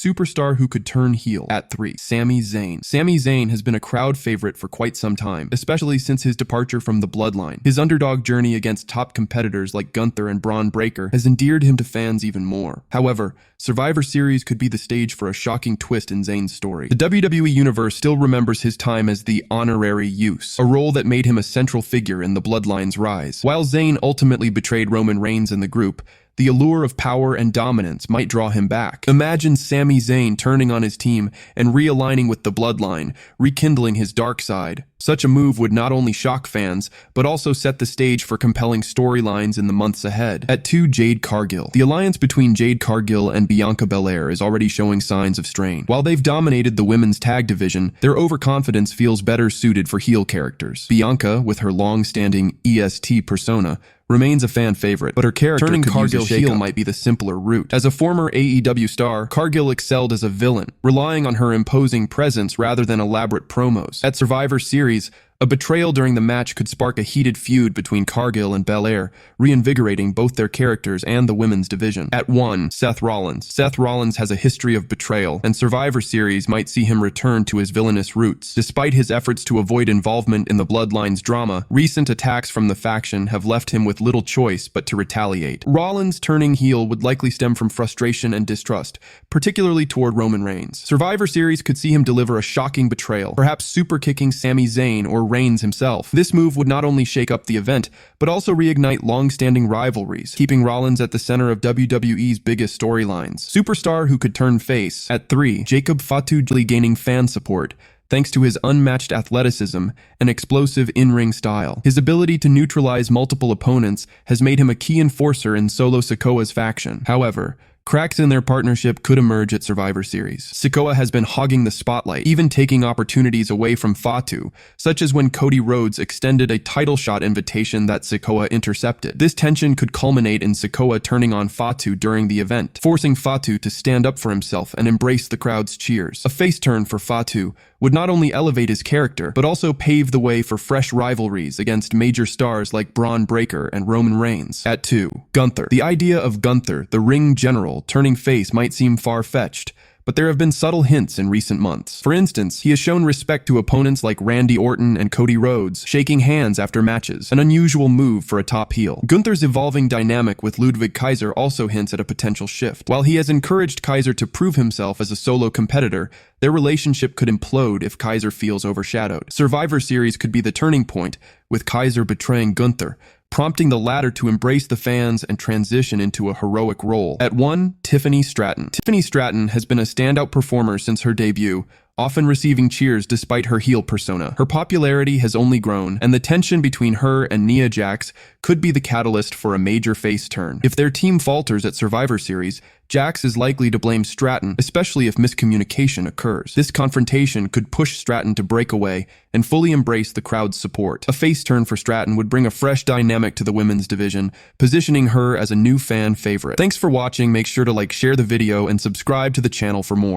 superstar who could turn heel. At 3, Sami Zayn. Sami Zayn has been a crowd favorite for quite some time, especially since his departure from the Bloodline. His underdog journey against top competitors like Gunther and Braun Breaker has endeared him to fans even more. However, Survivor Series could be the stage for a shocking twist in Zayn's story. The WWE Universe still remembers his time as the honorary use, a role that made him a central figure in the Bloodline's rise. While Zayn ultimately betrayed Roman Reigns and the group, the allure of power and dominance might draw him back. Imagine Sami Zayn turning on his team and realigning with the Bloodline, rekindling his dark side. Such a move would not only shock fans, but also set the stage for compelling storylines in the months ahead. At 2, Jade Cargill. The alliance between Jade Cargill and Bianca Belair is already showing signs of strain. While they've dominated the women's tag division, their overconfidence feels better suited for heel characters. Bianca, with her long-standing EST persona, remains a fan favorite, but her character turning Cargill heel might be the simpler route. As a former AEW star, Cargill excelled as a villain, relying on her imposing presence rather than elaborate promos. At Survivor Series, a betrayal during the match could spark a heated feud between Cargill and Belair, reinvigorating both their characters and the women's division. At 1, Seth Rollins. Seth Rollins has a history of betrayal, and Survivor Series might see him return to his villainous roots. Despite his efforts to avoid involvement in the Bloodline's drama, recent attacks from the faction have left him with little choice but to retaliate. Rollins turning heel would likely stem from frustration and distrust, particularly toward Roman Reigns. Survivor Series could see him deliver a shocking betrayal, perhaps super-kicking Sami Zayn or Reigns himself. This move would not only shake up the event, but also reignite long-standing rivalries, keeping Rollins at the center of WWE's biggest storylines. Superstar who could turn face. At 3, Jacob Fatu gaining fan support, thanks to his unmatched athleticism and explosive in-ring style. His ability to neutralize multiple opponents has made him a key enforcer in Solo Sikoa's faction. However, cracks in their partnership could emerge at Survivor Series. Sikoa has been hogging the spotlight, even taking opportunities away from Fatu, such as when Cody Rhodes extended a title shot invitation that Sikoa intercepted. This tension could culminate in Sikoa turning on Fatu during the event, forcing Fatu to stand up for himself and embrace the crowd's cheers. A face turn for Fatu would not only elevate his character, but also pave the way for fresh rivalries against major stars like Braun Breaker and Roman Reigns. At 2, Gunther. The idea of Gunther, the ring general, turning face might seem far-fetched, but there have been subtle hints in recent months. For instance, he has shown respect to opponents like Randy Orton and Cody Rhodes, shaking hands after matches, an unusual move for a top heel. Gunther's evolving dynamic with Ludwig Kaiser also hints at a potential shift. While he has encouraged Kaiser to prove himself as a solo competitor, their relationship could implode if Kaiser feels overshadowed. Survivor Series could be the turning point, with Kaiser betraying Gunther, prompting the latter to embrace the fans and transition into a heroic role. At 1, Tiffany Stratton. Tiffany Stratton has been a standout performer since her debut, often receiving cheers despite her heel persona. Her popularity has only grown, and the tension between her and Nia Jax could be the catalyst for a major face turn. If their team falters at Survivor Series, Jax is likely to blame Stratton, especially if miscommunication occurs. This confrontation could push Stratton to break away and fully embrace the crowd's support. A face turn for Stratton would bring a fresh dynamic to the women's division, positioning her as a new fan favorite. Thanks for watching. Make sure to share the video, and subscribe to the channel for more.